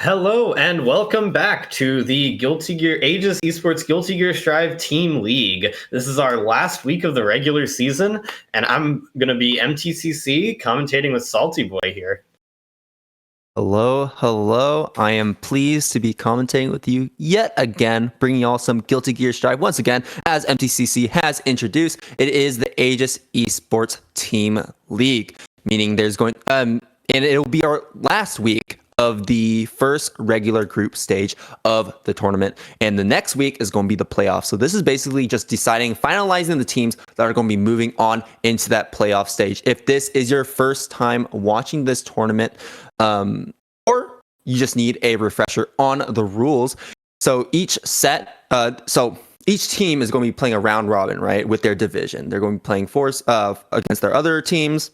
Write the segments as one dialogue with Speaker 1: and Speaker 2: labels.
Speaker 1: Hello and welcome back to the Guilty Gear Aegis Esports Guilty Gear Strive Team League. This is our last week of the regular season, and I'm going to be MTCC commentating with Salty Boy here.
Speaker 2: Hello. I am pleased to be commentating with you yet again, bringing y'all some Guilty Gear Strive. Once again, as MTCC has introduced, it is the Aegis Esports Team League, meaning there's and it'll be our last week of the first regular group stage of the tournament. And the next week is going to be the playoffs. So this is basically just finalizing the teams that are going to be moving on into that playoff stage. If this is your first time watching this tournament, or you just need a refresher on the rules. So each team is going to be playing a round robin, right, with their division. They're going to be playing against their other teams.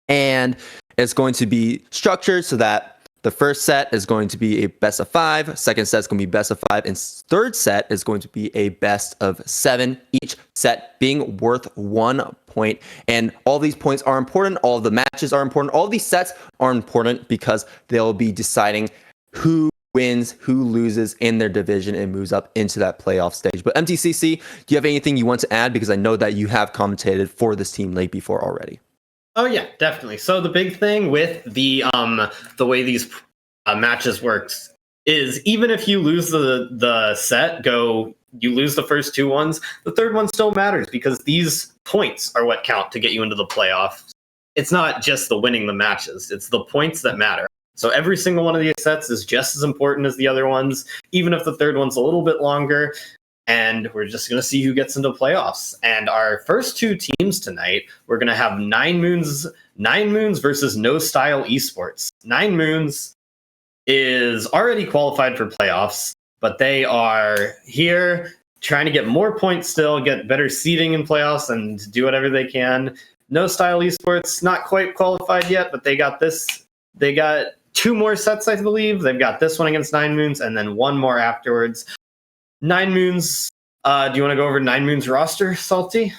Speaker 2: And it's going to be structured so that the first set is going to be a best of 5, second set is going to be best of 5, and third set is going to be a best of 7, each set being worth 1 point. And all these points are important, all of the matches are important, all of these sets are important because they'll be deciding who wins, who loses in their division and moves up into that playoff stage. But MTCC, do you have anything you want to add? Because I know that you have commentated for this team late before already.
Speaker 1: Oh yeah, definitely. So the big thing with the way these matches works is even if you lose the set, you lose the first 2 ones, the third one still matters because these points are what count to get you into the playoffs. It's not just the winning the matches, it's the points that matter. So every single one of these sets is just as important as the other ones, even if the third one's a little bit longer. And we're just going to see who gets into playoffs. And our first 2 teams tonight, we're going to have 9Moons versus No Style Esports. 9Moons is already qualified for playoffs, but they are here trying to get more points still, get better seeding in playoffs, and do whatever they can. No Style Esports, not quite qualified yet, but they got this. They got 2 more sets, I believe. They've got this one against 9Moons, and then 1 more afterwards. 9Moons, do you want to go over 9Moons roster, Salty?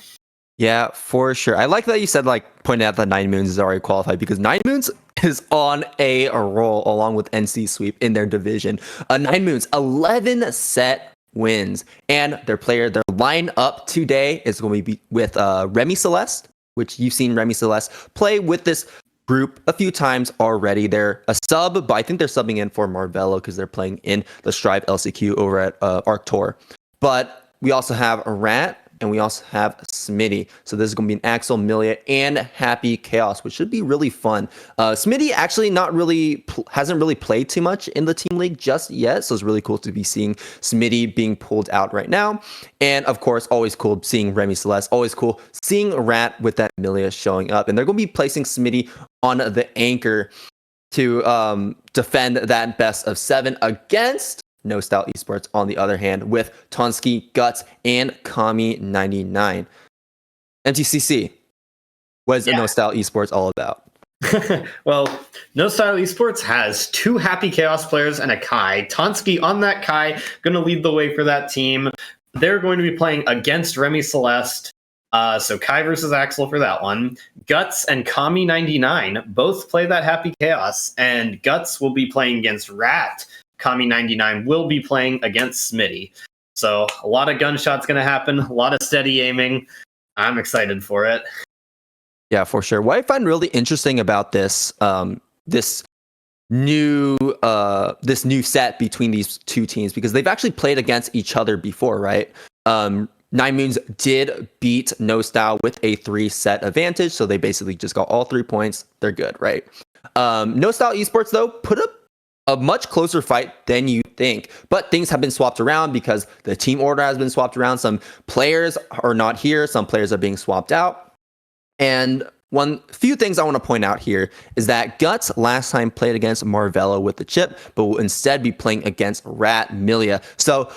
Speaker 2: Yeah, for sure. I like that you said, pointed out that 9Moons is already qualified because 9Moons is on a roll along with NC Sweep in their division. 9Moons, 11 set wins. And their lineup today is going to be with Remy Celeste, which you've seen Remy Celeste play with this group a few times already. They're a sub, but I think they're subbing in for Marvello because they're playing in the Strive LCQ over at Arctor. But we also have a Rat and we also have Smitty. So this is going to be an Axel, Milia, and Happy Chaos, which should be really fun. Smitty actually hasn't really played too much in the team league just yet, so it's really cool to be seeing Smitty being pulled out right now. And of course, always cool seeing Remy Celeste, always cool seeing Rat with that Milia showing up. And they're going to be placing Smitty on the anchor to defend that best of 7 against No Style Esports, on the other hand, with Tonsky, Guts, and Kami99. MTCC, what is No Style Esports all about?
Speaker 1: Well, No Style Esports has 2 Happy Chaos players and a Kai. Tonsky on that Kai, going to lead the way for that team. They're going to be playing against Remy Celeste. So Kai versus Axel for that one. Guts and Kami99 both play that Happy Chaos, and Guts will be playing against Rat. Kami99 will be playing against Smitty. So a lot of gunshots going to happen, a lot of steady aiming. I'm excited for it.
Speaker 2: Yeah, for sure. What I find really interesting about this new set between these 2 teams, because they've actually played against each other before, right? 9Moons did beat No Style with a 3-set advantage, so they basically just got all 3 points. They're good, right? No Style Esports, though, put up a much closer fight than you think, but things have been swapped around because the team order has been swapped around. Some players are not here, some players are being swapped out. And few things I want to point out here is that Guts last time played against Marvello with the chip, but will instead be playing against Rat Milia. So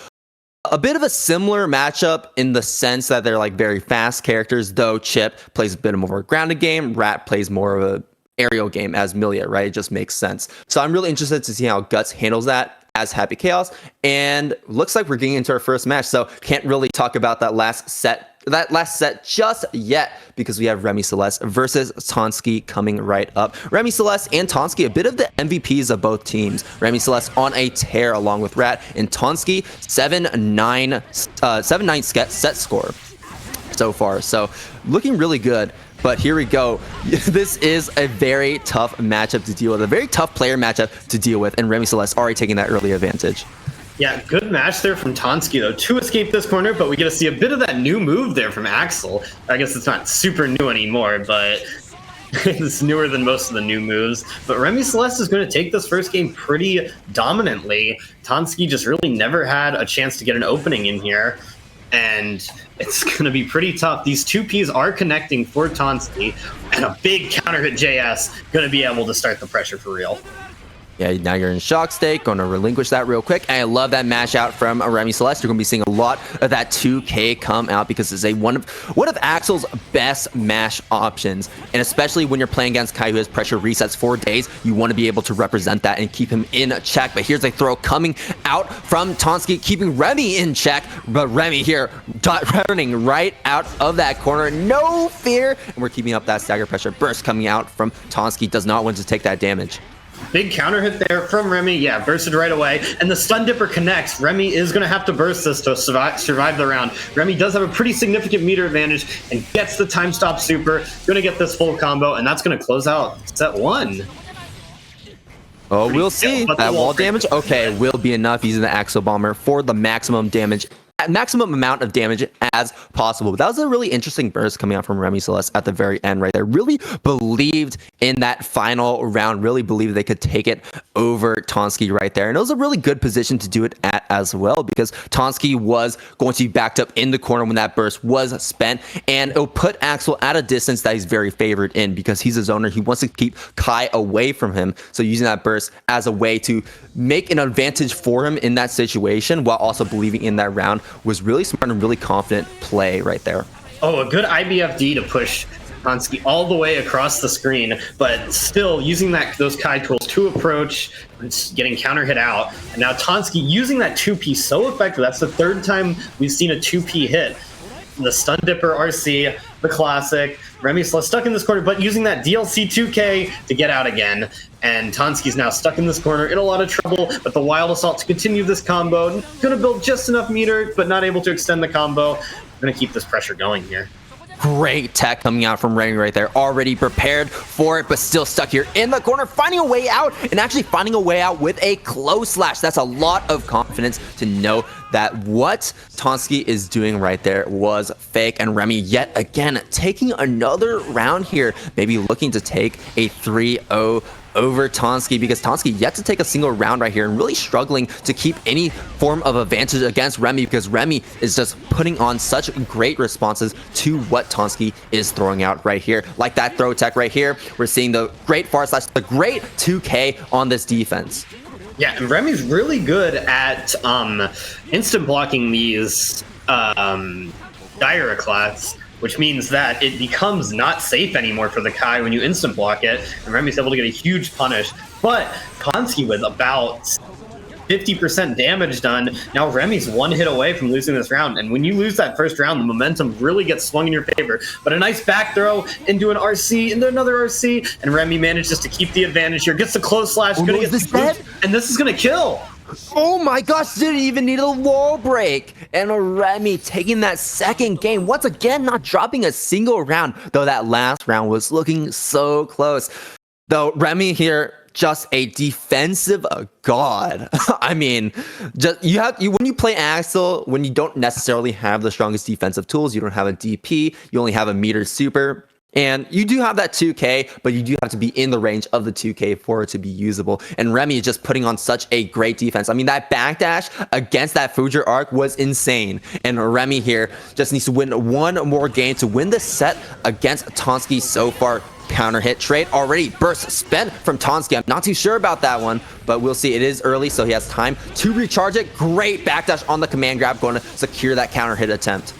Speaker 2: a bit of a similar matchup in the sense that they're very fast characters, though Chip plays a bit more of a grounded game, Rat plays more of a aerial game as Milia, right? It just makes sense. So I'm really interested to see how Guts handles that. as Happy Chaos. And looks like we're getting into our first match, so can't really talk about that last set just yet because we have Remy Celeste versus Tonsky coming right up. Remy Celeste and Tonsky, a bit of the MVPs of both teams. Remy Celeste on a tear along with Rat, and Tonsky 7-9 set score so far. So looking really good. But here we go. This is a very tough matchup to deal with, a very tough player matchup to deal with, and Remy Celeste already taking that early advantage.
Speaker 1: Yeah, good match there from Tonsky, though, to escape this corner, but we get to see a bit of that new move there from Axel. I guess it's not super new anymore, but it's newer than most of the new moves. But Remy Celeste is going to take this first game pretty dominantly. Tonsky just really never had a chance to get an opening in here, and it's going to be pretty tough. These two Ps are connecting for Tonsky, and a big counter hit JS going to be able to start the pressure for real.
Speaker 2: Yeah, now you're in shock state, going to relinquish that real quick. And I love that mash out from Remy Celeste. You're going to be seeing a lot of that 2K come out because it's one of Axel's best mash options. And especially when you're playing against Kai, who has pressure resets 4 days, you want to be able to represent that and keep him in check. But here's a throw coming out from Tonsky, keeping Remy in check. But Remy here running right out of that corner. No fear. And we're keeping up that stagger pressure burst coming out from Tonsky. Does not want to take that damage.
Speaker 1: Big counter hit there from Remy. Yeah, bursted right away. And the Stun Dipper connects. Remy is going to have to burst this to survive the round. Remy does have a pretty significant meter advantage and gets the time stop super. Going to get this full combo, and that's going to close out set 1.
Speaker 2: Oh, we'll see. That wall damage, okay, will be enough using the Axel Bomber for the maximum damage. Maximum amount of damage as possible. But that was a really interesting burst coming out from Remy Celeste at the very end right there. Really believed in that final round, really believed they could take it over Tonsky right there. And it was a really good position to do it at as well, because Tonsky was going to be backed up in the corner when that burst was spent, and it'll put Axel at a distance that he's very favored in because he's his owner. He wants to keep Kai away from him. So using that burst as a way to make an advantage for him in that situation while also believing in that round was really smart and really confident play right there.
Speaker 1: Oh, a good IBFD to push Tonsky all the way across the screen, but still using those Kai tools to approach, getting counter hit out. And now Tonsky using that 2P so effective. That's the third time we've seen a 2P hit. The Stun Dipper RC, the classic. Remy Celeste stuck in this corner, but using that DLC 2K to get out again. And Tonsky's now stuck in this corner in a lot of trouble, but the Wild Assault to continue this combo. Gonna build just enough meter, but not able to extend the combo. Gonna keep this pressure going here.
Speaker 2: Great tech coming out from Remy right there. Already prepared for it, but still stuck here in the corner, finding a way out, and actually finding a way out with a close slash. That's a lot of confidence to know that what Tonsky is doing right there was fake. And Remy yet again taking another round here, maybe looking to take a 3-0 over Tonsky, because Tonsky yet to take a single round right here and really struggling to keep any form of advantage against Remy, because Remy is just putting on such great responses to what Tonsky is throwing out right here. Like that throw tech right here, we're seeing the great far slash, the great 2K on this defense.
Speaker 1: Yeah, and Remy's really good at instant blocking these Gyroclats, which means that it becomes not safe anymore for the Kai when you instant block it, and Remy's able to get a huge punish. But Tonsky with about 50% damage done. Now Remy's one hit away from losing this round, and when you lose that first round, the momentum really gets swung in your favor. But a nice back throw into an RC, into another RC, and Remy manages to keep the advantage here. Gets the close slash, gonna get this dead, and this is gonna kill.
Speaker 2: Oh my gosh, didn't even need a wall break. And Remy taking that second game, once again not dropping a single round, though that last round was looking so close. Though Remy here, just a defensive god. I mean, just when you play Axel, when you don't necessarily have the strongest defensive tools, you don't have a DP, you only have a meter super. And you do have that 2K, but you do have to be in the range of the 2K for it to be usable. And Remy is just putting on such a great defense. I mean, that backdash against that Fujer arc was insane. And Remy here just needs to win one more game to win this set against Tonsky so far. Counter hit trade already burst spent from Tonsky. I'm not too sure about that one, but we'll see. It is early, so he has time to recharge it. Great backdash on the command grab, going to secure that counter hit attempt.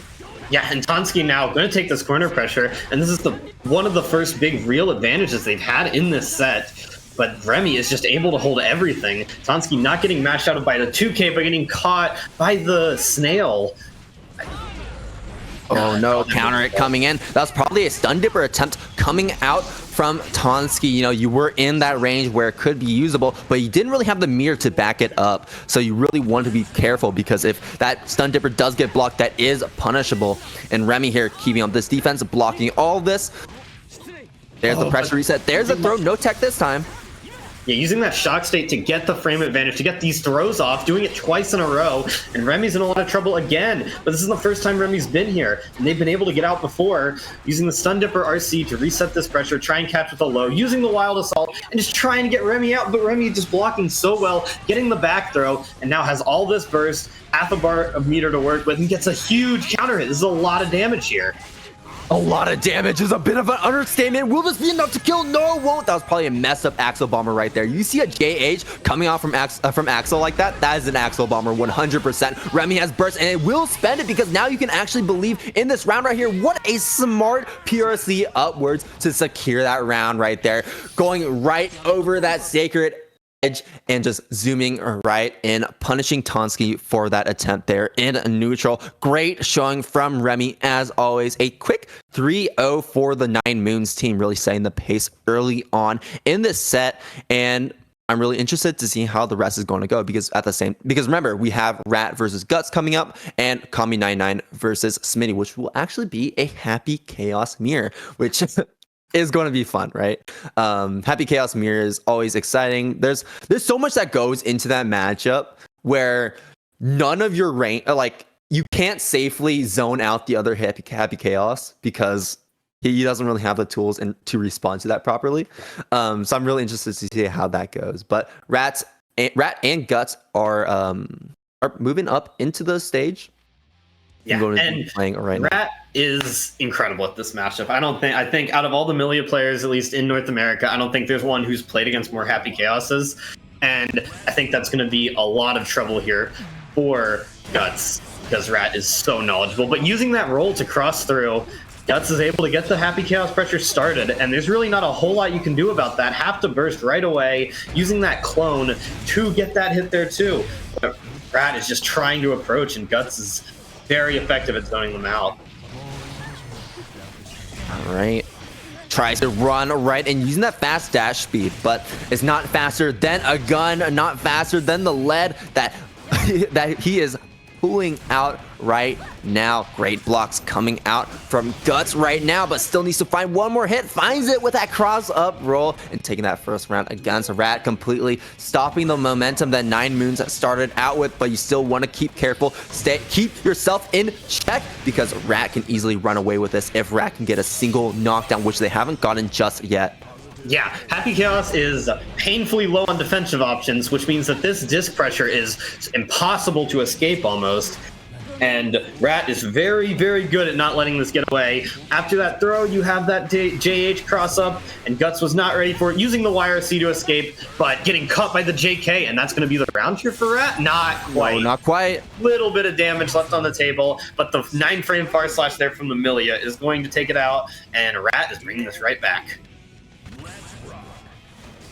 Speaker 1: Yeah, and Tonsky now going to take this corner pressure, and this is one of the first big real advantages they've had in this set. but Remy is just able to hold everything. Tonsky not getting mashed out by the 2K, but getting caught by the snail.
Speaker 2: Oh no, counter it coming in. That was probably a stun dipper attempt coming out from Tonsky. You know, you were in that range where it could be usable, but you didn't really have the mirror to back it up. So you really want to be careful, because if that stun dipper does get blocked, that is punishable. And Remy here keeping up this defense, blocking all this. There's the pressure reset. There's a throw. No tech this time.
Speaker 1: Yeah, using that shock state to get the frame advantage, to get these throws off, doing it twice in a row, and Remy's in a lot of trouble again. But this is the first time Remy's been here, and they've been able to get out before, using the Stun Dipper RC to reset this pressure, try and catch with a low, using the Wild Assault, and just trying to get Remy out, but Remy just blocking so well, getting the back throw, and now has all this burst, half a bar of meter to work with, and gets a huge counter hit. This is a lot of damage here.
Speaker 2: A lot of damage is a bit of an understatement. Will this be enough to kill? No, it won't. That was probably a messed up Axel Bomber right there. You see a JH coming out from Axel like that? That is an Axel Bomber 100%. Remy has burst, and it will spend it, because now you can actually believe in this round right here. What a smart PRC upwards to secure that round right there. Going right over that sacred edge and just zooming right in, punishing Tonsky for that attempt there in neutral. Great showing from Remy as always. A quick 3-0 for the 9Moons team, really setting the pace early on in this set. And I'm really interested to see how the rest is going to go, because remember, we have Rat versus Guts coming up, and Kami99 versus Smitty, which will actually be a Happy Chaos mirror, which is going to be fun, right? Happy Chaos mirror is always exciting. There's so much that goes into that matchup where none of your rank, like, you can't safely zone out the other Happy Chaos, because he doesn't really have the tools to respond to that properly. So I'm really interested to see how that goes. But Rat and Guts are moving up into the stage.
Speaker 1: Yeah, and playing right Rat now is incredible at this matchup. I think out of all the Millia players, at least in North America, I don't think there's one who's played against more Happy Chaoses. And I think that's going to be a lot of trouble here for Guts, because Rat is so knowledgeable. But using that roll to cross through, Guts is able to get the Happy Chaos pressure started, and there's really not a whole lot you can do about that. Have to burst right away, using that clone to get that hit there too. But Rat is just trying to approach, and Guts is very effective at zoning them out.
Speaker 2: All right. Tries to run right and using that fast dash speed, but it's not faster than a gun, not faster than the lead that he is pulling out right now. Great blocks coming out from Guts right now, but still needs to find one more hit. Finds it with that cross up roll and taking that first round against Rat, completely stopping the momentum that 9Moons started out with. But you still want to keep careful, keep yourself in check, because Rat can easily run away with this if Rat can get a single knockdown, which they haven't gotten just yet.
Speaker 1: Yeah, Happy Chaos is painfully low on defensive options, which means that this disc pressure is impossible to escape almost. And Rat is very, very good at not letting this get away. After that throw, you have that JH cross up, and Guts was not ready for it, using the YRC to escape, but getting caught by the JK, and that's going to be the round here for Rat? Not quite.
Speaker 2: No, not quite.
Speaker 1: Little bit of damage left on the table, but the 9-frame far slash there from the Millia is going to take it out, and Rat is bringing this right back.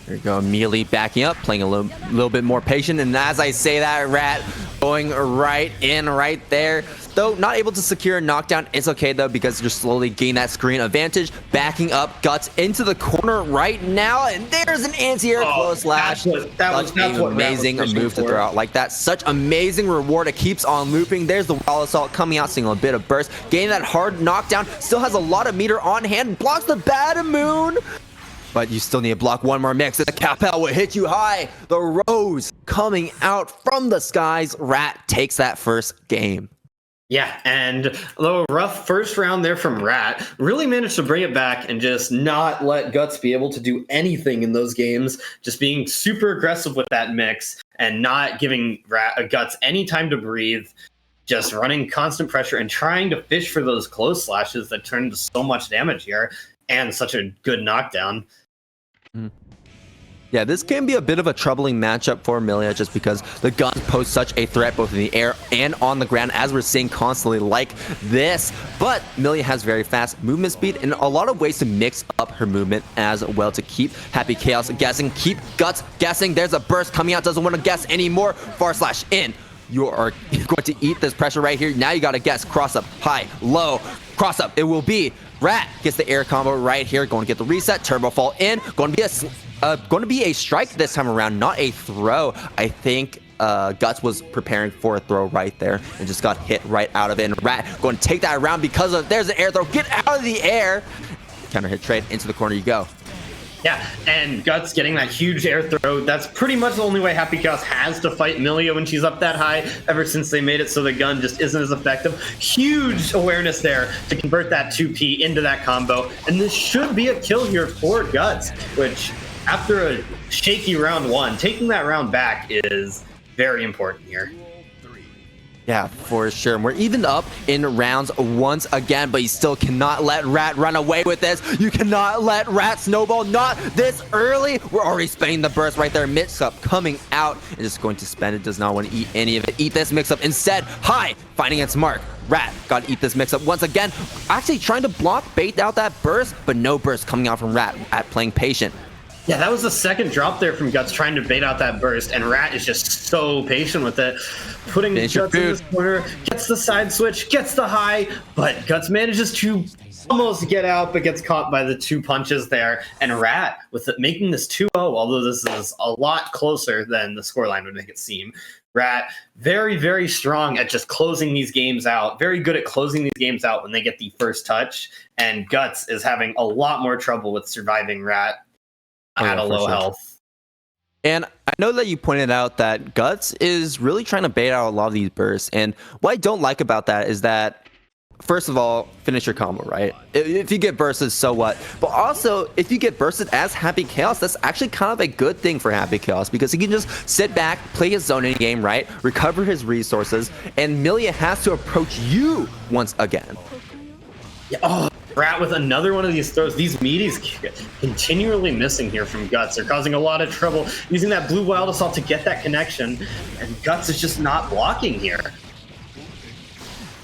Speaker 2: There you go, immediately backing up, playing a little bit more patient. And as I say that, Rat going right in right there. Though not able to secure a knockdown, it's okay though, because you're slowly gaining that screen advantage. Backing up, Guts into the corner right now, and there's an anti-air close slash. That's an amazing move to throw out like that. Such amazing reward. It keeps on looping. There's the Wild Assault coming out, seeing a bit of burst, gaining that hard knockdown. Still has a lot of meter on hand. Blocks the Bad Moon. But you still need to block one more mix. The Capel will hit you high. The Rose coming out from the skies. Rat takes that first game.
Speaker 1: Yeah, and a little rough first round there from Rat. Really managed to bring it back and just not let Guts be able to do anything in those games. Just being super aggressive with that mix and not giving Guts any time to breathe. Just running constant pressure and trying to fish for those close slashes that turn into so much damage here. And such a good knockdown.
Speaker 2: Yeah, this can be a bit of a troubling matchup for Amelia just because the guns pose such a threat both in the air and on the ground, as we're seeing constantly like this. But Amelia has very fast movement speed and a lot of ways to mix up her movement as well to keep Happy Chaos guessing, keep Guts guessing. There's a burst coming out, doesn't want to guess anymore. Far slash in. You are going to eat this pressure right here. Now you got to guess cross up, high, low, cross up. It will be Rat gets the air combo right here. Going to get the reset, turbo fall in. Going to be a strike this time around, not a throw. I think Guts was preparing for a throw right there and just got hit right out of it. And Rat going to take that around because of there's an air throw. Get out of the air. Counter hit trade into the corner you go.
Speaker 1: Yeah, and Guts getting that huge air throw. That's pretty much the only way Happy Chaos has to fight Amelia when she's up that high ever since they made it so the gun just isn't as effective. Huge awareness there to convert that 2P into that combo. And this should be a kill here for Guts, which after a shaky round one, taking that round back is very important here.
Speaker 2: Yeah, for sure. And we're even up in rounds once again, but you still cannot let Rat run away with this. You cannot let Rat snowball, not this early. We're already spending the burst right there. Mix-up coming out and just going to spend it. Does not want to eat any of it. Eat this mix-up instead. High, finding its mark. Rat got to eat this mix-up once again. Actually trying to block, bait out that burst, but no burst coming out from Rat at playing patient.
Speaker 1: Yeah, that was the second drop there from Guts trying to bait out that burst, and Rat is just so patient with it. Putting Guts in this corner, gets the side switch, gets the high, but Guts manages to almost get out, but gets caught by the two punches there. And Rat, with it making this 2-0, although this is a lot closer than the scoreline would make it seem. Rat, very, very strong at just closing these games out. Very good at closing these games out when they get the first touch. And Guts is having a lot more trouble with surviving Rat at a low health.
Speaker 2: And I know that you pointed out that Guts is really trying to bait out a lot of these bursts. And what I don't like about that is that, first of all, finish your combo, right? If you get bursted, so what? But also, if you get bursted as Happy Chaos, that's actually kind of a good thing for Happy Chaos because he can just sit back, play his zone in game, right? Recover his resources, and Amelia has to approach you once again.
Speaker 1: Yeah, oh, Rat with another one of these throws. These meaties continually missing here from Guts. They're causing a lot of trouble using that blue wild assault to get that connection, and Guts is just not blocking here.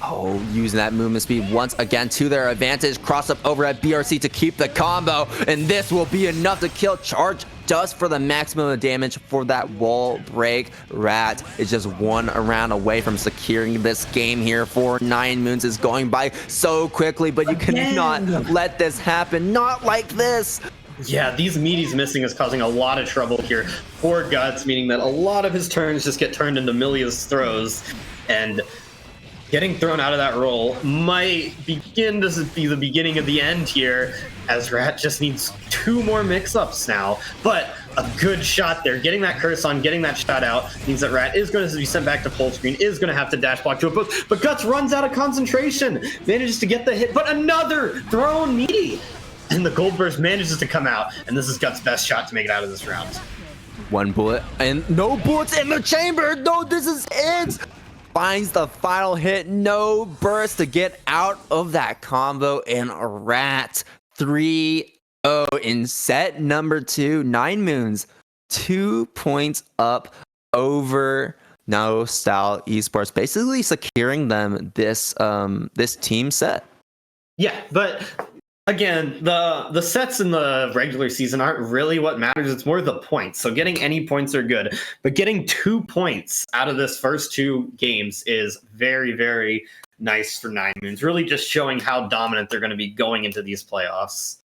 Speaker 2: Oh, using that movement speed once again to their advantage. Cross up over at BRC to keep the combo, and this will be enough to kill. Charge just for the maximum damage for that wall break. Rat is just one round away from securing this game here for 9Moons. Is going by so quickly, but you cannot let this happen. Not like this.
Speaker 1: Yeah, these meaties missing is causing a lot of trouble here for Guts, meaning that a lot of his turns just get turned into Amelia's throws, and getting thrown out of that role might begin to be the beginning of the end here, as Rat just needs 2 more mix-ups now. But a good shot there. Getting that curse on, getting that shot out means that Rat is going to be sent back to full screen, is going to have to dash block to a boost. But Guts runs out of concentration, manages to get the hit, but another thrown meaty. And the gold burst manages to come out, and this is Guts' best shot to make it out of this round.
Speaker 2: One bullet, and no bullets in the chamber. No, this is it. Finds the final hit, no burst to get out of that combo, and Rat 3-0 in set number 2. 9Moons 2 points up over No Style Esports, basically securing them this team set.
Speaker 1: Yeah, but again, the sets in the regular season aren't really what matters. It's more the points. So getting any points are good. But getting 2 points out of this first 2 games is very, very nice for 9Moons. Really just showing how dominant they're going to be going into these playoffs.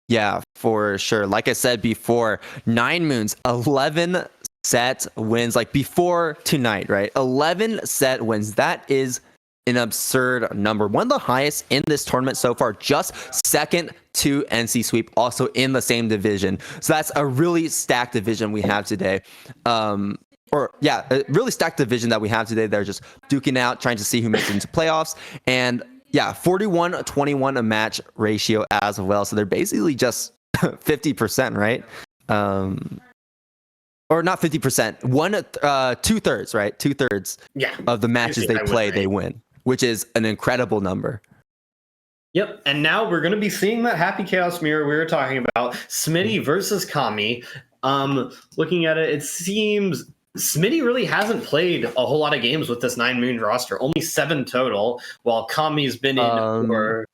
Speaker 2: Yeah, for sure. Like I said before, 9Moons, 11 set wins. Like before tonight, right? 11 set wins. That is an absurd number. One of the highest in this tournament so far, just second to NC Sweep, also in the same division. So that's a really stacked division we have today. A really stacked division that we have today. They're just duking out, trying to see who makes it into playoffs. And yeah, 41-21 a match ratio as well. So they're basically just 50%, right? Or not 50%, 2/3, right? 2/3 of the matches they play, they win, which is an incredible number.
Speaker 1: Yep, and now we're going to be seeing that Happy Chaos mirror we were talking about, Smitty versus Kami. Looking at it, it seems Smitty really hasn't played a whole lot of games with this 9Moon roster, only 7 total, while Kami's been in for...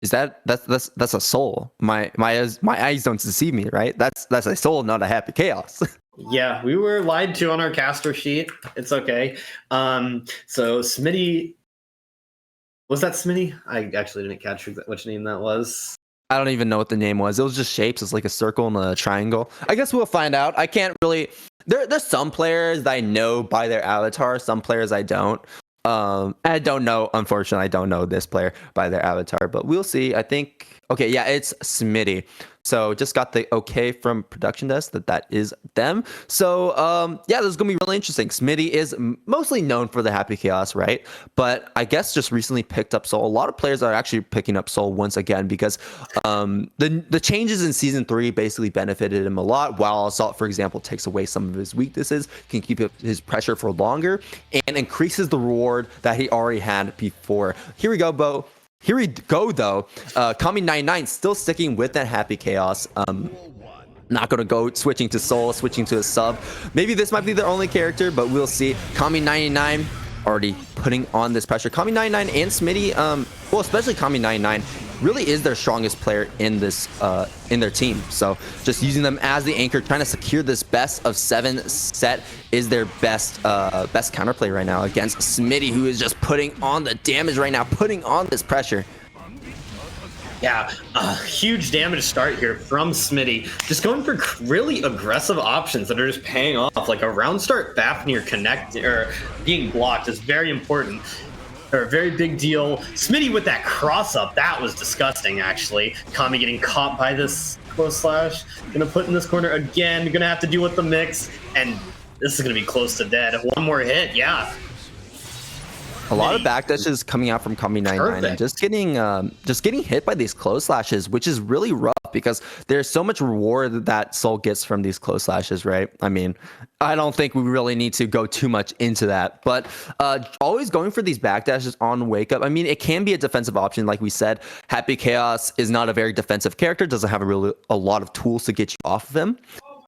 Speaker 2: Is that's a soul? My eyes don't deceive me, right? That's a soul, not a Happy Chaos.
Speaker 1: Yeah, we were lied to on our caster sheet. It's okay. So Smitty... Was that Smitty? I actually didn't catch which name that was.
Speaker 2: I don't even know what the name was. It was just shapes. It's like a circle and a triangle. I guess we'll find out. I can't really... There's some players that I know by their avatar. Some players I don't. I don't know. Unfortunately, I don't know this player by their avatar. But we'll see. I think... Okay, yeah, it's Smitty. So just got the okay from production desk that is them. So yeah, this is gonna be really interesting. Smitty is mostly known for the Happy Chaos, right? But I guess just recently picked up Soul. A lot of players are actually picking up Soul once again because the changes in season 3 basically benefited him a lot. While Assault, for example, takes away some of his weaknesses, can keep his pressure for longer, and increases the reward that he already had before. Here we go, Bo. Here we go, though. Kami 99 still sticking with that Happy Chaos. Not going to go switching to Soul, switching to a sub. Maybe this might be their only character, but we'll see. Kami 99 already putting on this pressure. Kami 99 and Smitty, well, especially Kami 99, really is their strongest player in this in their team. So just using them as the anchor, trying to secure this best of 7 set is their best counterplay right now against Smitty, who is just putting on the damage right now, putting on this pressure.
Speaker 1: Yeah, a huge damage start here from Smitty. Just going for really aggressive options that are just paying off. Like a round start Fafnir connect or being blocked is very important. Or a very big deal. Smitty with that cross up, that was disgusting actually. Kami getting caught by this close slash. Gonna put in this corner again, gonna have to deal with the mix, and this is gonna be close to dead. One more hit, yeah.
Speaker 2: A lot of backdashes coming out from Kami 99 and just getting hit by these close slashes, which is really rough because there's so much reward that Soul gets from these close slashes, right? I mean, I don't think we really need to go too much into that, but always going for these backdashes on wake up. I mean, it can be a defensive option, like we said. Happy Chaos is not a very defensive character, doesn't have a lot of tools to get you off of him,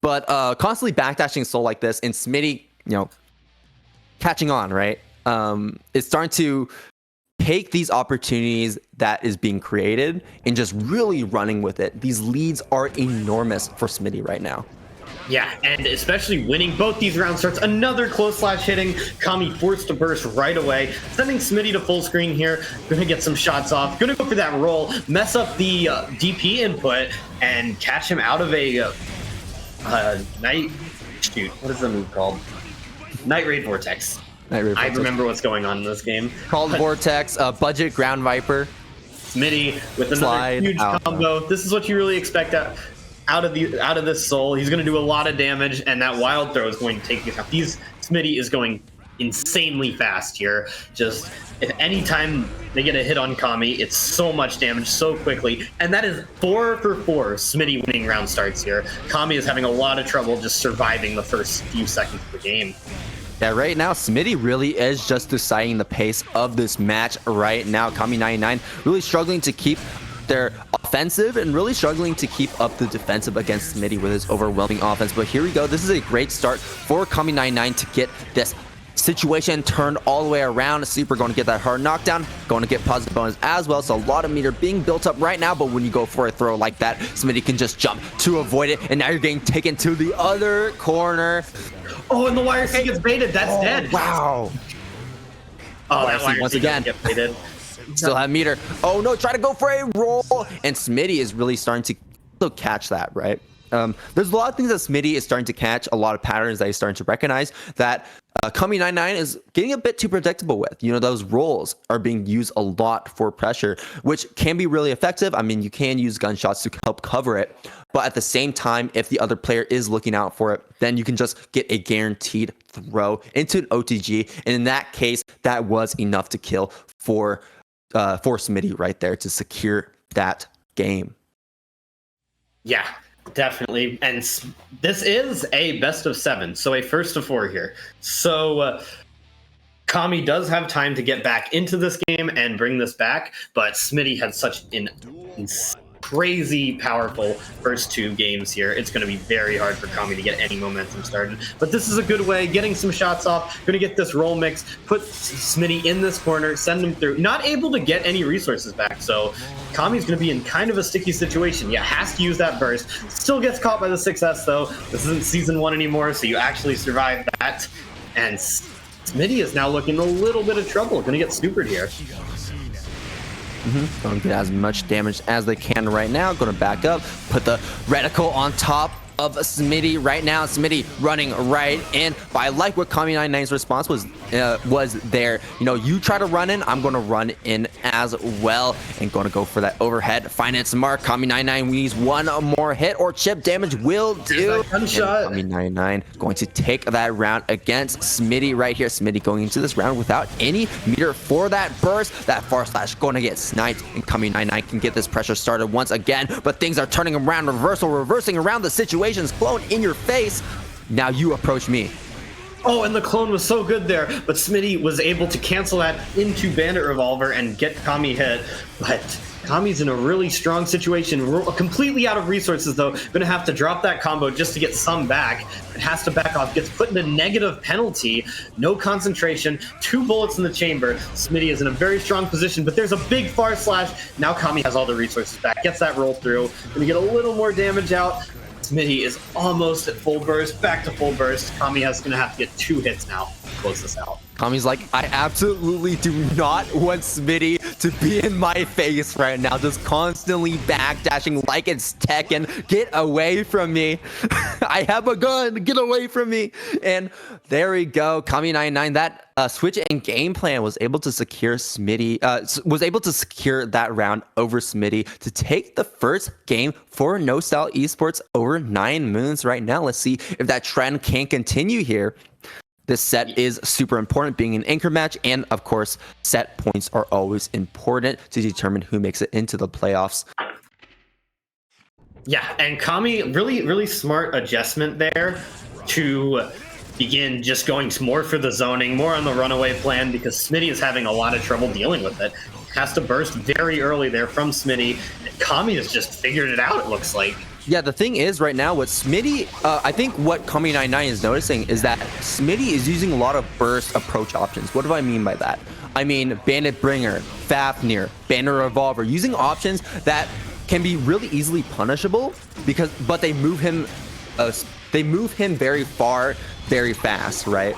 Speaker 2: but constantly backdashing Soul like this and Smitty, catching on, right? It's starting to take these opportunities that is being created and just really running with it. These leads are enormous for Smitty right now.
Speaker 1: Yeah, and especially winning both these round starts. Another close slash hitting. Kami forced to burst right away, sending Smitty to full screen here. Gonna get some shots off. Gonna go for that roll, mess up the DP input, and catch him out of a night... Shoot, what is the move called? Night Raid Vortex. I remember what's going on in this game.
Speaker 2: Called Vortex, budget Ground Viper.
Speaker 1: Smitty with another huge combo. This is what you really expect out of this Soul. He's going to do a lot of damage, and that wild throw is going to take these out. Smitty is going insanely fast here. Just if any time they get a hit on Kami, it's so much damage so quickly, and that is 4 for 4 Smitty winning round starts here. Kami is having a lot of trouble just surviving the first few seconds of the game.
Speaker 2: Yeah, right now, Smitty really is just deciding the pace of this match right now. Kami 99 really struggling to keep their offensive and really struggling to keep up the defensive against Smitty with his overwhelming offense. But here we go. This is a great start for Kami 99 to get this situation turned all the way around. Super going to get that hard knockdown, going to get positive bonus as well. So a lot of meter being built up right now, but when you go for a throw like that, Smitty can just jump to avoid it, and now you're getting taken to the other corner.
Speaker 1: Oh, and the wire C gets baited. That's dead.
Speaker 2: Wow.
Speaker 1: Oh, that wire
Speaker 2: once
Speaker 1: C
Speaker 2: again
Speaker 1: get baited.
Speaker 2: Still have meter. Oh no, try to go for a roll, and Smitty is really starting to still catch that, right? There's a lot of things that Smitty is starting to catch, a lot of patterns that he's starting to recognize that Kami 99 is getting a bit too predictable with. Those rolls are being used a lot for pressure, which can be really effective. I mean, you can use gunshots to help cover it, but at the same time, if the other player is looking out for it, then you can just get a guaranteed throw into an OTG, and in that case, that was enough to kill for Smitty right there to secure that game.
Speaker 1: Yeah. Definitely, and this is a best of 7, so a first of 4 here. So Kami does have time to get back into this game and bring this back, but Smitty had such an crazy powerful first 2 games here. It's going to be very hard for Kami to get any momentum started. But this is a good way, getting some shots off, going to get this roll mix, put Smitty in this corner, send him through. Not able to get any resources back, so Kami's going to be in kind of a sticky situation. Yeah, has to use that burst. Still gets caught by the 6S though. This isn't season 1 anymore, so you actually survive that. And Smitty is now looking a little bit of trouble. Going to get supered here.
Speaker 2: Going to get as much damage as they can right now. Going to back up, put the reticle on top of Smitty right now. Smitty running right in. But I like what Kami99's response was there. You know, you try to run in, I'm going to run in as well. And going to go for that overhead. Find its mark. Kami99 needs one more hit or chip damage will do. Kami99 going to take that round against Smitty right here. Smitty going into this round without any meter for that burst. That far slash going to get sniped. And Kami99 can get this pressure started once again. But things are turning around. Reversing around the situation. Clone in your face. Now you approach me.
Speaker 1: Oh, and the clone was so good there, but Smitty was able to cancel that into Bandit Revolver and get Kami hit. But Kami's in a really strong situation, completely out of resources though. Gonna have to drop that combo just to get some back. It has to back off, gets put in a negative penalty, no concentration, 2 bullets in the chamber. Smitty is in a very strong position, but there's a big far slash. Now Kami has all the resources back, gets that roll through, gonna get a little more damage out. Smitty is almost at full burst, back to full burst. Kami is going to have to get 2 hits now to close this out.
Speaker 2: Kami's like, I absolutely do not want Smitty to be in my face right now, just constantly backdashing like it's Tekken. Get away from me. I have a gun. Get away from me. And there we go. Kami99, that switch in game plan was able to secure Smitty, was able to secure that round over Smitty to take the first game for No Style Esports over 9Moons right now. Let's see if that trend can continue here. This set is super important, being an anchor match, and of course, set points are always important to determine who makes it into the playoffs.
Speaker 1: Yeah, and Kami, really smart adjustment there to begin just going more for the zoning, more on the runaway plan, because Smitty is having a lot of trouble dealing with it. Has to burst very early there from Smitty. Kami has just figured it out, it looks like.
Speaker 2: Yeah, the thing is right now with Smitty, I think what Kami99 is noticing is that Smitty is using a lot of burst approach options. What do I mean by that? I mean Bandit Bringer, Fafnir, Bandit Revolver, using options that can be really easily punishable but they move him very far, very fast, right?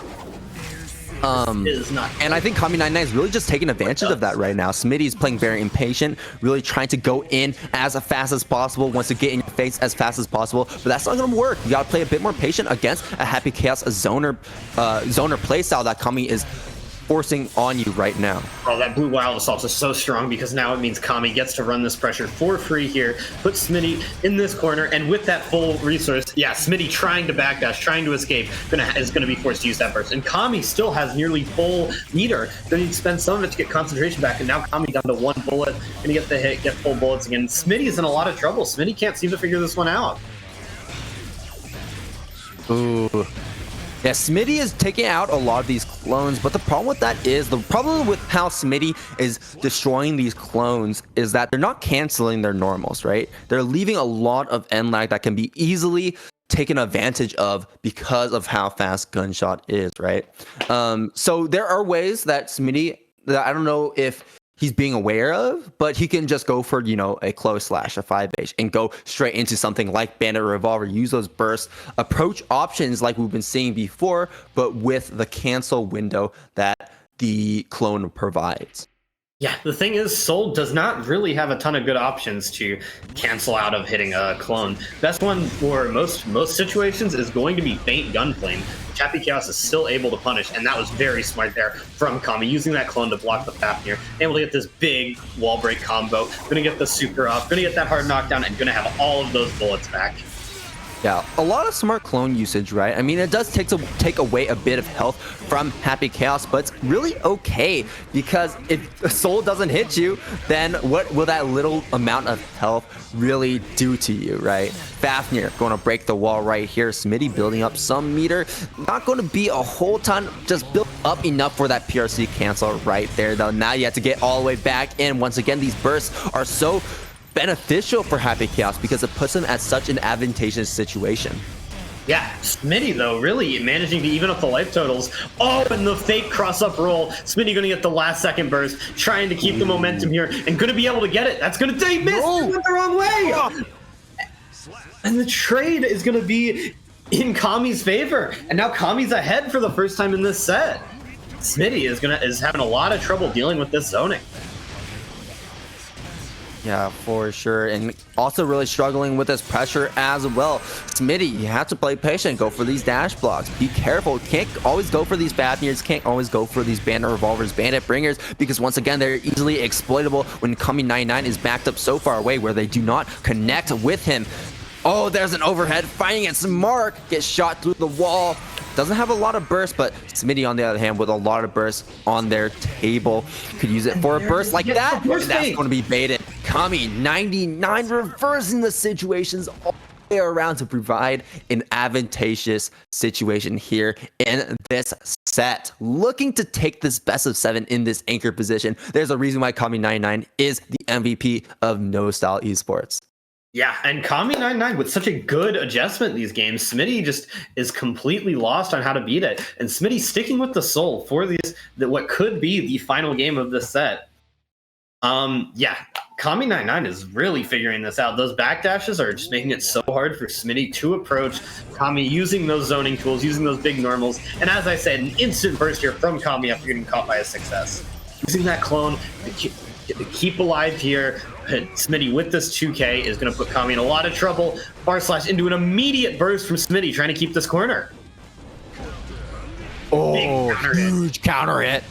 Speaker 2: And I think Kami99 is really just taking advantage of that right now. Smitty is playing very impatient, really trying to go in as fast as possible, wants to get in your face as fast as possible, but that's not going to work. You got to play a bit more patient against a Happy Chaos, a zoner playstyle that Kami is forcing on you right now.
Speaker 1: Oh, that blue wild assault is so strong because now it means Kami gets to run this pressure for free here, put Smitty in this corner, and with that full resource, yeah, Smitty trying to backdash, trying to escape, is gonna be forced to use that burst. And Kami still has nearly full meter. Gonna need to spend some of it to get concentration back, and now Kami down to 1 bullet, gonna get the hit, get full bullets again. Smitty is in a lot of trouble. Smitty can't seem to figure this one out.
Speaker 2: Ooh. Yeah, Smitty is taking out a lot of these clones, but the problem with that is, the problem with how Smitty is destroying these clones is that they're not canceling their normals, right? They're leaving a lot of end lag that can be easily taken advantage of because of how fast Gunshot is, right? So there are ways that Smitty, that I don't know if he's being aware of, but he can just go for, a close slash, a 5H, and go straight into something like Bandit Revolver, use those burst approach options like we've been seeing before, but with the cancel window that the clone provides.
Speaker 1: Yeah, the thing is, Soul does not really have a ton of good options to cancel out of hitting a clone. Best one for most situations is going to be Feint Gunflame, which Happy Chaos is still able to punish, and that was very smart there from Kami, using that clone to block the Fafnir, able to get this big wall break combo, gonna get the super up, gonna get that hard knockdown, and gonna have all of those bullets back.
Speaker 2: Yeah, a lot of smart clone usage, right? I mean, it does take away a bit of health from Happy Chaos, but it's really okay, because if the Soul doesn't hit you, then what will that little amount of health really do to you, right? Fafnir going to break the wall right here. Smitty building up some meter. Not going to be a whole ton, just build up enough for that PRC cancel right there, though. Now you have to get all the way back in. Once again, these bursts are so beneficial for Happy Chaos because it puts them at such an advantageous situation.
Speaker 1: Yeah, Smitty, though, really managing to even up the life totals. Oh, and the fake cross-up roll. Smitty going to get the last second burst, trying to keep the momentum here, and going to be able to get it. That's going to take miss. Went the wrong way. And the trade is going to be in Kami's favor. And now Kami's ahead for the first time in this set. Smitty is having a lot of trouble dealing with this zoning.
Speaker 2: Yeah, for sure. And also really struggling with this pressure as well. Smitty, you have to play patient. Go for these dash blocks. Be careful. Can't always go for these Fafnirs. Can't always go for these Bandit Revolvers, Bandit Bringers, because once again, they're easily exploitable when Kami 99 is backed up so far away where they do not connect with him. Oh, there's an overhead. Finding its mark. Gets shot through the wall. Doesn't have a lot of burst, but Smitty, on the other hand, with a lot of burst on their table, could use it for a burst like that. And that's going to be baited. Kami 99 reversing the situations all the way around to provide an advantageous situation here in this set. Looking to take this best of 7 in this anchor position. There's a reason why Kami 99 is the MVP of No Style Esports.
Speaker 1: Yeah, and Kami 99 with such a good adjustment in these games, Smitty just is completely lost on how to beat it. And Smitty sticking with the soul for what could be the final game of this set. Yeah, Kami 99 is really figuring this out. Those backdashes are just making it so hard for Smitty to approach Kami using those zoning tools, using those big normals. And as I said, an instant burst here from Kami after getting caught by a success. Using that clone to keep alive here. Smitty with this 2K is going to put Kami in a lot of trouble. / into an immediate burst from Smitty trying to keep this corner.
Speaker 2: Oh, huge counter hit.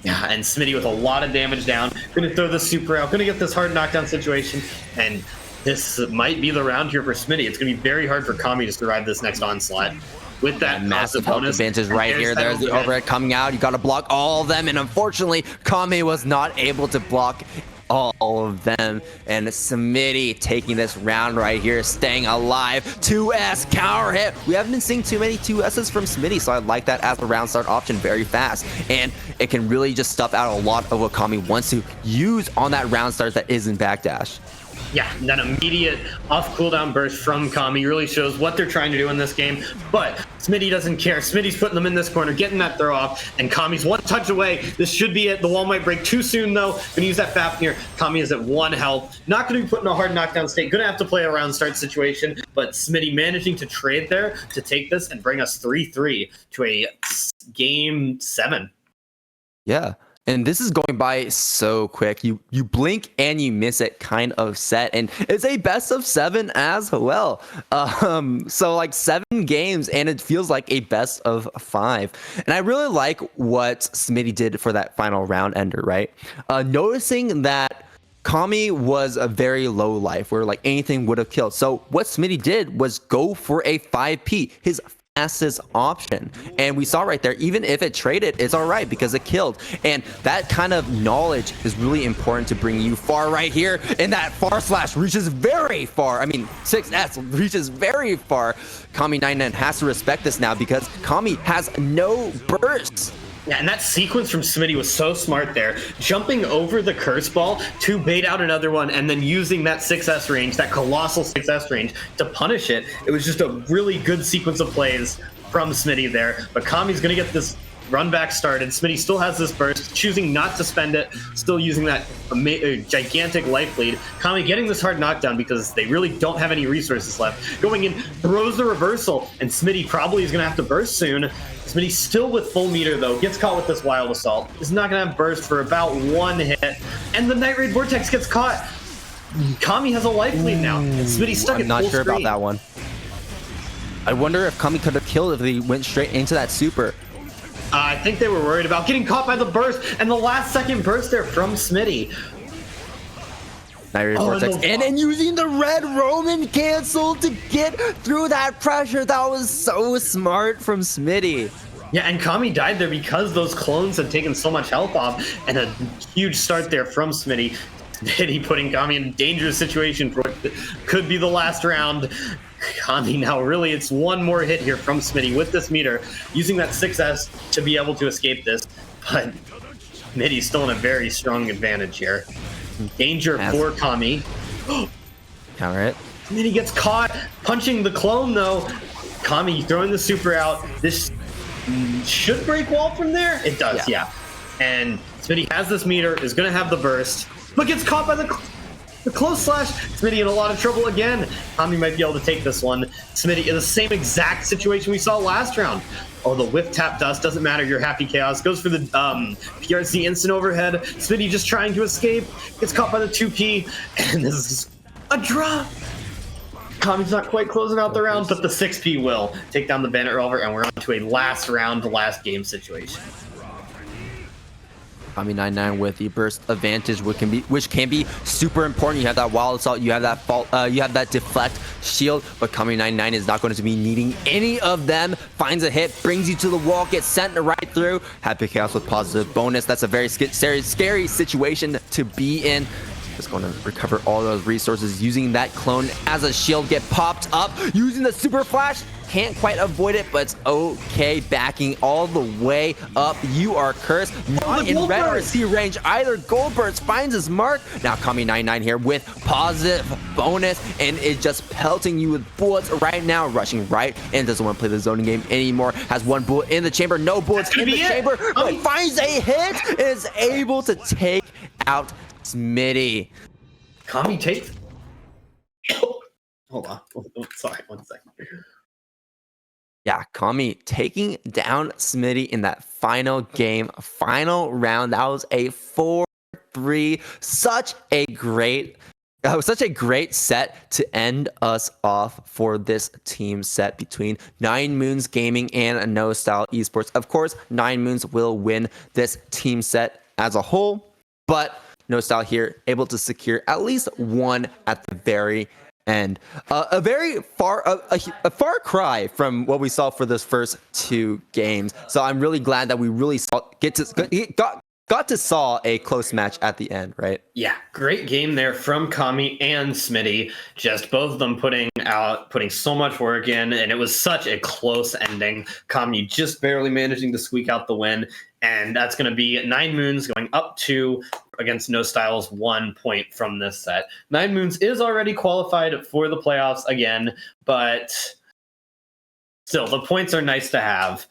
Speaker 1: Yeah, and Smitty with a lot of damage down. Going to throw the super out. Going to get this hard knockdown situation. And this might be the round here for Smitty. It's going to be very hard for Kami to survive this next onslaught. With that
Speaker 2: massive health advantage right here. There's the overhead coming out. You got to block all of them. And unfortunately, Kami was not able to block all of them. And Smitty taking this round right here, staying alive. 2S counter hit. We haven't been seeing too many 2S's from Smitty, so I like that as a round start option very fast. And it can really just stuff out a lot of what Kami wants to use on that round start that isn't backdash.
Speaker 1: Yeah, that immediate off cooldown burst from Kami really shows what they're trying to do in this game. But Smitty doesn't care. Smitty's putting them in this corner, getting that throw off, and Kami's one touch away. This should be it. The wall might break too soon, though. Gonna use that Fafnir. Kami is at 1 health. Not gonna be put in a hard knockdown state. Gonna have to play a round start situation. But Smitty managing to trade there to take this and bring us 3-3 to a game 7.
Speaker 2: Yeah. And this is going by so quick. You blink and you miss it kind of set. And it's a best of 7 as well. So like 7 games and it feels like a best of 5. And I really like what Smitty did for that final round ender, right? Noticing that Kami was a very low life where like anything would have killed. So what Smitty did was go for a 5P, his fastest option. And we saw right there, even if it traded, it's all right because it killed. And that kind of knowledge is really important to bring you far right here. And that far slash reaches very far. I mean, 6S reaches very far. Kami 99 has to respect this now because Kami has no bursts.
Speaker 1: Yeah, and that sequence from Smitty was so smart there. Jumping over the curse ball to bait out another one and then using that 6S range, that colossal 6S range to punish it. It was just a really good sequence of plays from Smitty there. But Kami's going to get this run back started. Smitty still has this burst, choosing not to spend it, still using that gigantic life lead. Kami getting this hard knockdown because they really don't have any resources left. Going in, throws the reversal, and Smitty probably is going to have to burst soon. Smitty still with full meter though, gets caught with this wild assault. Is not going to have burst for about 1 hit, and the Night Raid Vortex gets caught. Kami has a life lead now, and Smitty's stuck at full screen.
Speaker 2: I'm not sure about that one. I wonder if Kami could have killed if he went straight into that super.
Speaker 1: I think they were worried about getting caught by the burst, and the last second burst there from Smitty.
Speaker 2: Night Raid Vortex, and then using the red Roman cancel to get through that pressure. That was so smart from Smitty.
Speaker 1: Yeah, and Kami died there because those clones had taken so much health off, and a huge start there from Smitty. Smitty putting Kami in a dangerous situation for what could be the last round. Kami now really, it's one more hit here from Smitty with this meter, using that 6S to be able to escape this. But Smitty's still in a very strong advantage here. Danger for Kami.
Speaker 2: Counter it.
Speaker 1: Smitty gets caught punching the clone though. Kami throwing the super out. This should break wall from there. It does, yeah. And Smitty has this meter, is going to have the burst, but gets caught by the close slash. Smitty in a lot of trouble again. Kami might be able to take this one. Smitty in the same exact situation we saw last round. Oh, the whiff tap dust doesn't matter. You're happy chaos. Goes for the PRC instant overhead. Smitty just trying to escape. Gets caught by the 2P. And this is a draw. Kami's not quite closing out the round, but the 6P will take down the Bandit Revolver, and we're on to a last round, last game situation.
Speaker 2: Kami 9-9 with the burst advantage, which can be super important. You have that wild assault, you have that you have that deflect shield, but Kami 9-9 is not going to be needing any of them. Finds a hit, brings you to the wall, gets sent right through. Happy Chaos with positive bonus. That's a very scary situation to be in. Just going to recover all those resources using that clone as a shield. Get popped up using the super flash. Can't quite avoid it, but it's okay. Backing all the way up. You are cursed. Not in red RC range either. Goldburst finds his mark. Now Kami 9-9 here with positive bonus, and it's just pelting you with bullets right now. Rushing right and doesn't want to play the zoning game anymore. Has one bullet in the chamber. No bullets in the chamber. But finds a hit and is able to take out Smitty.
Speaker 1: Kami takes. Hold on. Oh, sorry, 1 second.
Speaker 2: Yeah, Kami taking down Smitty in that final game, final round. That was a 4-3. Such a great set to end us off for this team set between 9Moons Gaming and No Style Esports. Of course, 9Moons will win this team set as a whole, but No Style here able to secure at least one at the very end. A far cry from what we saw for those first two games. So I'm really glad that we really got to saw a close match at the end, right?
Speaker 1: Yeah, great game there from Kami and Smitty. Just both of them putting so much work in, and it was such a close ending. Kami just barely managing to squeak out the win, and that's going to be 9Moons going up 2 against No Style's 1 point from this set. 9Moons is already qualified for the playoffs again, but still, the points are nice to have.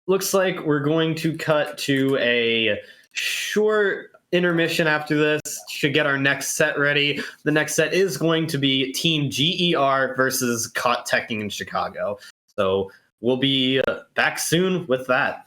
Speaker 1: Looks like we're going to cut to a short intermission after this to get our next set ready. The next set is going to be Team GER versus Caught Teching in Chicago. So we'll be back soon with that.